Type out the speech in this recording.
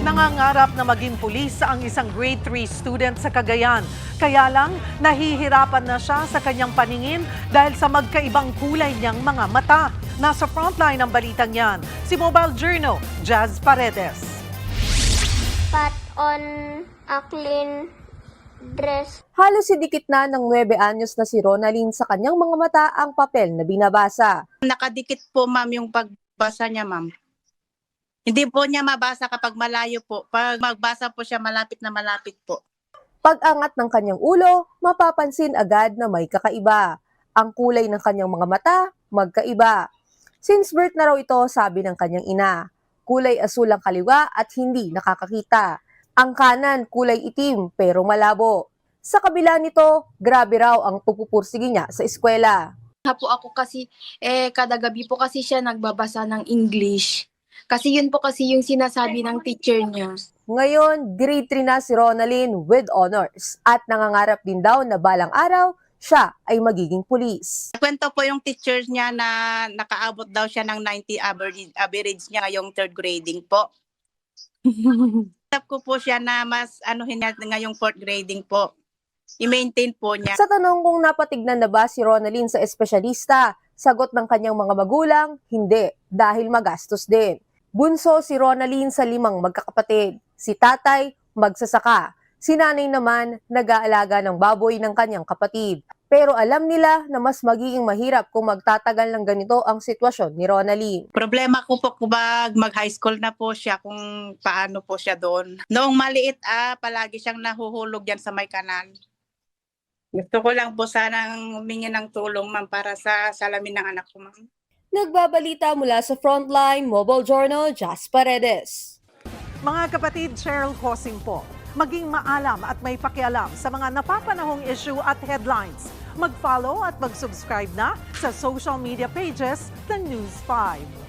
Nangangarap na maging pulis ang isang grade 3 student sa Cagayan. Kaya lang, nahihirapan na siya sa kanyang paningin dahil sa magkaibang kulay niyang mga mata. Nasa frontline ng balitang yan, si Mobile Journal, Jazz Paredes. Pat on a clean dress. Halos sidikit na ng 9 anyos na si Ronalyn sa kanyang mga mata ang papel na binabasa. Nakadikit po, ma'am, yung pagbasa niya, ma'am. Hindi po niya mabasa kapag malayo po. Pag magbasa po siya, malapit na malapit po. Pag-angat ng kanyang ulo, mapapansin agad na may kakaiba. Ang kulay ng kanyang mga mata, magkaiba. Since birth na raw ito, sabi ng kanyang ina. Kulay asul ang kaliwa at hindi nakakakita. Ang kanan, kulay itim pero malabo. Sa kabila nito, grabe raw ang pagpupursige niya sa eskwela. Po ako kasi, kada gabi po kasi siya nagbabasa ng English. Kasi yun po kasi yung sinasabi ng teacher niya. Ngayon, grade 3 na si Ronalyn with honors at nangangarap din daw na balang araw, siya ay magiging pulis. Kwento po yung teacher niya na nakaabot daw siya ng 90 average niya ngayong third grading po. Tap ko po siya na mas niya ngayong fourth grading po. I-maintain po niya. Sa tanong kung napatignan na ba si Ronalyn sa espesyalista, sagot ng kanyang mga magulang, hindi, dahil magastos din. Bunso si Ronalyn sa 5 magkakapatid. Si tatay, magsasaka. Si nanay naman, nag-aalaga ng baboy ng kanyang kapatid. Pero alam nila na mas magiging mahirap kung magtatagal ng ganito ang sitwasyon ni Ronalyn. Problema ko po kung mag-high school na po siya kung paano po siya doon. Noong maliit, palagi siyang nahuhulog yan sa may kanal. Gusto ko lang po sanang humingi ng tulong, ma'am, para sa salamin ng anak ko, ma'am. Nagbabalita mula sa Frontline Mobile Journal, Jazz Paredes. Mga kapatid, Cheryl Cosing po. Maging maalam at may pakialam sa mga napapanahong issue at headlines. Mag-follow at mag-subscribe na sa social media pages ng News 5.